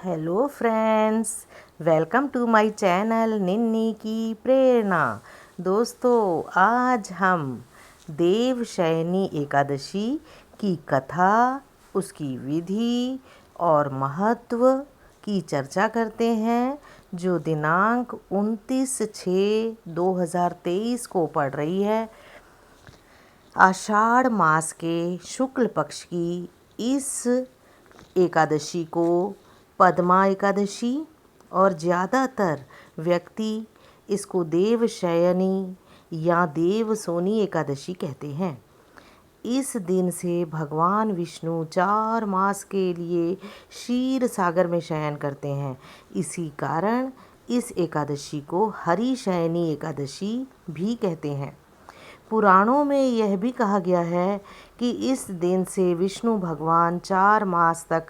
Hello friends, welcome to my channel Ninni की प्रेरणा। दोस्तों, आज हम देवशयनी एकादशी की कथा, उसकी विधि और महत्व की चर्चा करते हैं, जो दिनांक 29/6/2023 को पड़ रही है। आषाढ़ मास के शुक्ल पक्ष की इस एकादशी को पद्मा एकादशी और ज़्यादातर व्यक्ति इसको देवशयनी या देवसोनी एकादशी कहते हैं। इस दिन से भगवान विष्णु 4 मास के लिए क्षीर सागर में शयन करते हैं। इसी कारण इस एकादशी को हरिशयनी एकादशी भी कहते हैं। पुराणों में यह भी कहा गया है कि इस दिन से विष्णु भगवान 4 मास तक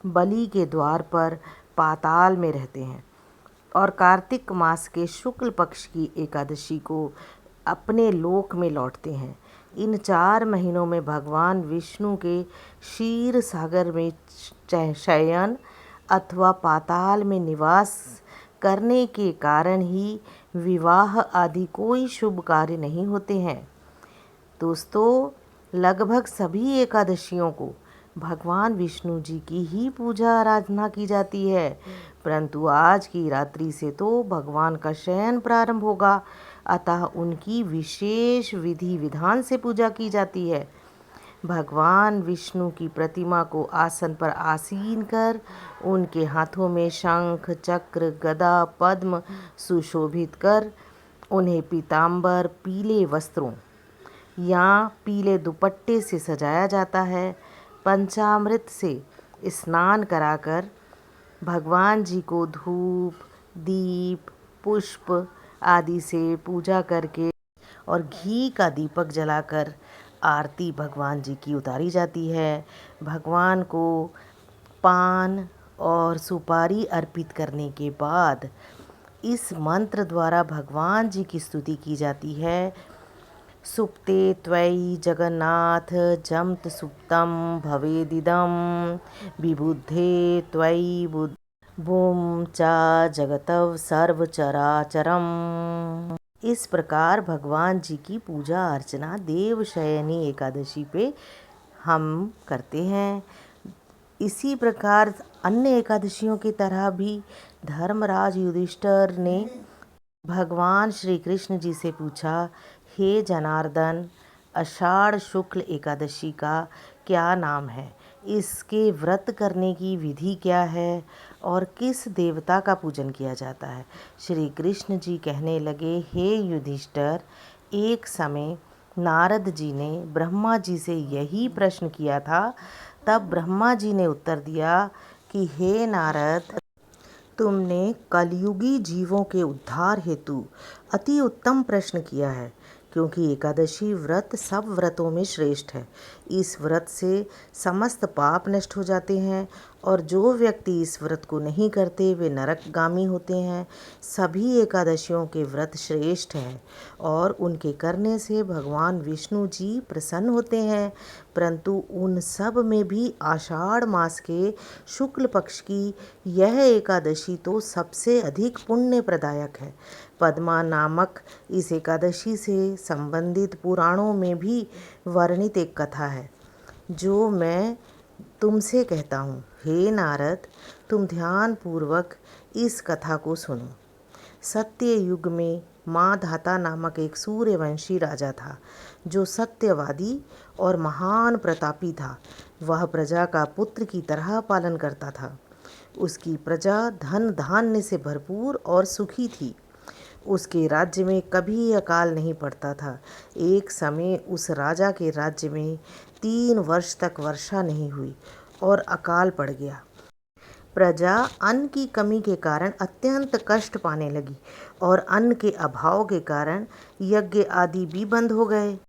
बलि के द्वार पर पाताल में रहते हैं और कार्तिक मास के शुक्ल पक्ष की एकादशी को अपने लोक में लौटते हैं। इन 4 महीनों में भगवान विष्णु के क्षीर सागर में शयन अथवा पाताल में निवास करने के कारण ही विवाह आदि कोई शुभ कार्य नहीं होते हैं। दोस्तों, लगभग सभी एकादशियों को भगवान विष्णु जी की ही पूजा आराधना की जाती है, परंतु आज की रात्रि से तो भगवान का शयन प्रारंभ होगा, अतः उनकी विशेष विधि विधान से पूजा की जाती है। भगवान विष्णु की प्रतिमा को आसन पर आसीन कर उनके हाथों में शंख, चक्र, गदा, पद्म सुशोभित कर उन्हें पीतांबर पीले वस्त्रों या पीले दुपट्टे से सजाया जाता है। पंचामृत से स्नान कराकर भगवान जी को धूप, दीप, पुष्प आदि से पूजा करके और घी का दीपक जलाकर आरती भगवान जी की उतारी जाती है। भगवान को पान और सुपारी अर्पित करने के बाद इस मंत्र द्वारा भगवान जी की स्तुति की जाती है। सुप्ते त्वयि जगन्नाथ जमत सुप्तम भवेदिदं विबुद्धे त्वयि बुम चा जगतव सर्वचराचरम। इस प्रकार भगवान जी की पूजा अर्चना देवशयनी एकादशी पे हम करते हैं। इसी प्रकार अन्य एकादशियों की तरह भी धर्मराज युधिष्ठिर ने भगवान श्री कृष्ण जी से पूछा, हे जनार्दन, आषाढ़ शुक्ल एकादशी का क्या नाम है, इसके व्रत करने की विधि क्या है और किस देवता का पूजन किया जाता है। श्री कृष्ण जी कहने लगे, हे युधिष्ठिर, एक समय नारद जी ने ब्रह्मा जी से यही प्रश्न किया था। तब ब्रह्मा जी ने उत्तर दिया कि हे नारद, तुमने कलयुगी जीवों के उद्धार हेतु अति उत्तम प्रश्न किया है, क्योंकि एकादशी व्रत सब व्रतों में श्रेष्ठ है। इस व्रत से समस्त पाप नष्ट हो जाते हैं और जो व्यक्ति इस व्रत को नहीं करते वे नरकगामी होते हैं। सभी एकादशियों के व्रत श्रेष्ठ हैं और उनके करने से भगवान विष्णु जी प्रसन्न होते हैं, परंतु उन सब में भी आषाढ़ मास के शुक्ल पक्ष की यह एकादशी तो सबसे अधिक पुण्य प्रदायक है। पद्मा नामक इस एकादशी से संबंधित पुराणों में भी वर्णित एक कथा है, जो मैं तुमसे कहता हूँ। हे नारद, तुम ध्यान पूर्वक इस कथा को सुनो। सत्य युग में माधाता नामक एक सूर्यवंशी राजा था, जो सत्यवादी और महान प्रतापी था। वह प्रजा का पुत्र की तरह पालन करता था। उसकी प्रजा धन धान्य से भरपूर और सुखी थी। उसके राज्य में कभी अकाल नहीं पड़ता था। एक समय उस राजा के राज्य में 3 वर्ष तक वर्षा नहीं हुई और अकाल पड़ गया। प्रजा अन्न की कमी के कारण अत्यंत कष्ट पाने लगी और अन्न के अभाव के कारण यज्ञ आदि भी बंद हो गए।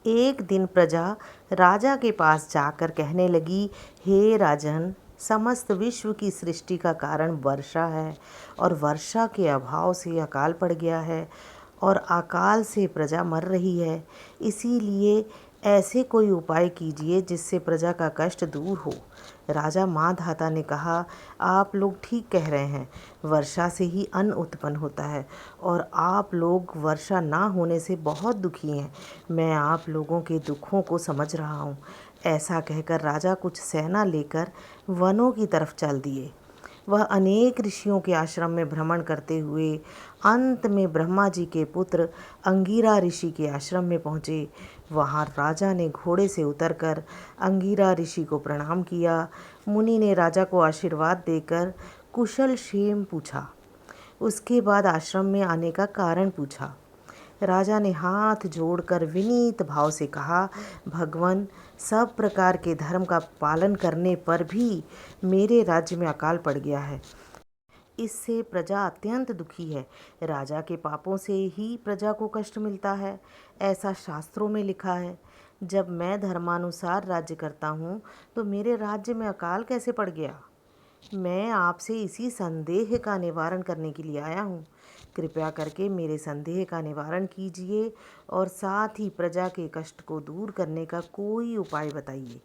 एक दिन प्रजा राजा के पास जाकर कहने लगी, हे राजन, समस्त विश्व की सृष्टि का कारण वर्षा है और वर्षा के अभाव से अकाल पड़ गया है और अकाल से प्रजा मर रही है। इसीलिए ऐसे कोई उपाय कीजिए जिससे प्रजा का कष्ट दूर हो। राजा मांधाता ने कहा, आप लोग ठीक कह रहे हैं, वर्षा से ही अन्न उत्पन्न होता है और आप लोग वर्षा ना होने से बहुत दुखी हैं। मैं आप लोगों के दुखों को समझ रहा हूँ। ऐसा कहकर राजा कुछ सेना लेकर वनों की तरफ चल दिए। वह अनेक ऋषियों के आश्रम में भ्रमण करते हुए अंत में ब्रह्मा जी के पुत्र अंगिरा ऋषि के आश्रम में पहुँचे। वहाँ राजा ने घोड़े से उतरकर अंगिरा ऋषि को प्रणाम किया। मुनि ने राजा को आशीर्वाद देकर कुशल क्षेम पूछा। उसके बाद आश्रम में आने का कारण पूछा। राजा ने हाथ जोड़कर विनीत भाव से कहा, भगवान, सब प्रकार के धर्म का पालन करने पर भी मेरे राज्य में अकाल पड़ गया है। इससे प्रजा अत्यंत दुखी है। राजा के पापों से ही प्रजा को कष्ट मिलता है, ऐसा शास्त्रों में लिखा है। जब मैं धर्मानुसार राज्य करता हूँ तो मेरे राज्य में अकाल कैसे पड़ गया? मैं आपसे इसी संदेह का निवारण करने के लिए आया हूँ। कृपया करके मेरे संदेह का निवारण कीजिए और साथ ही प्रजा के कष्ट को दूर करने का कोई उपाय बताइए।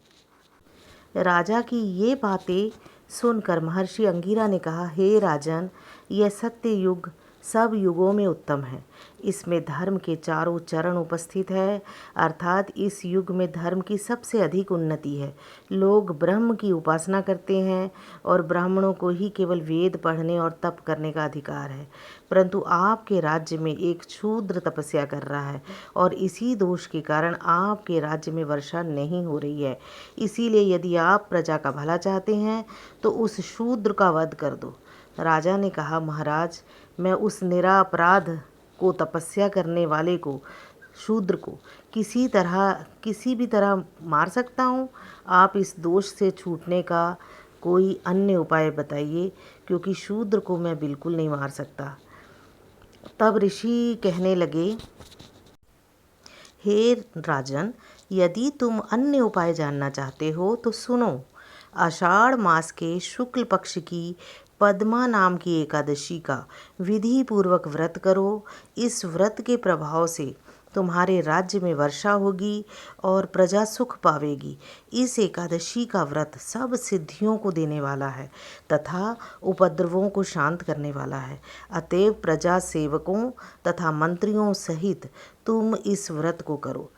राजा की ये बातें सुनकर महर्षि अंगिरा ने कहा, हे राजन, यह सत्य युग सब युगों में उत्तम है। इसमें धर्म के चारों चरण उपस्थित है, अर्थात इस युग में धर्म की सबसे अधिक उन्नति है। लोग ब्रह्म की उपासना करते हैं और ब्राह्मणों को ही केवल वेद पढ़ने और तप करने का अधिकार है। परंतु आपके राज्य में एक शूद्र तपस्या कर रहा है और इसी दोष के कारण आपके राज्य में वर्षा नहीं हो रही है। इसीलिए यदि आप प्रजा का भला चाहते हैं तो उस शूद्र का वध कर दो। राजा ने कहा, महाराज, मैं उस निरापराध को तपस्या करने वाले को, शूद्र को किसी भी तरह मार सकता हूँ। आप इस दोष से छूटने का कोई अन्य उपाय बताइए, क्योंकि शूद्र को मैं बिल्कुल नहीं मार सकता। तब ऋषि कहने लगे, हे राजन, यदि तुम अन्य उपाय जानना चाहते हो तो सुनो। आषाढ़ मास के शुक्ल पक्ष की पद्मा नाम की एकादशी का विधि पूर्वक व्रत करो। इस व्रत के प्रभाव से तुम्हारे राज्य में वर्षा होगी और प्रजा सुख पावेगी। इस एकादशी का व्रत सब सिद्धियों को देने वाला है तथा उपद्रवों को शांत करने वाला है। अतएव प्रजा सेवकों तथा मंत्रियों सहित तुम इस व्रत को करो।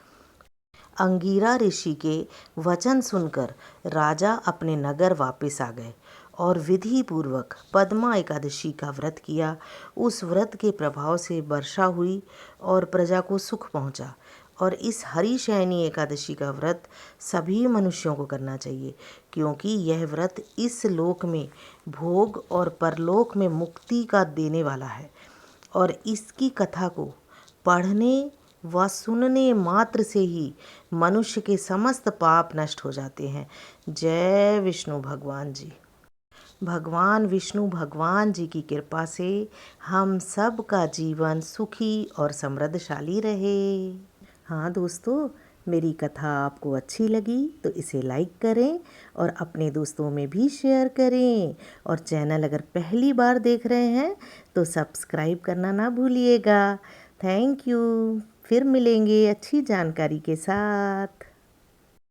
अंगिरा ऋषि के वचन सुनकर राजा अपने नगर वापस आ गए और विधि पूर्वक पद्मा एकादशी का व्रत किया। उस व्रत के प्रभाव से वर्षा हुई और प्रजा को सुख पहुंचा। और इस हरिशयनी एकादशी का व्रत सभी मनुष्यों को करना चाहिए, क्योंकि यह व्रत इस लोक में भोग और परलोक में मुक्ति का देने वाला है। और इसकी कथा को पढ़ने व सुनने मात्र से ही मनुष्य के समस्त पाप नष्ट हो जाते हैं। जय विष्णु भगवान जी। भगवान विष्णु भगवान जी की कृपा से हम सब का जीवन सुखी और समृद्धशाली रहे। हाँ दोस्तों, मेरी कथा आपको अच्छी लगी तो इसे लाइक करें और अपने दोस्तों में भी शेयर करें। और चैनल अगर पहली बार देख रहे हैं तो सब्सक्राइब करना ना भूलिएगा। Thank you. फिर मिलेंगे अच्छी जानकारी के साथ।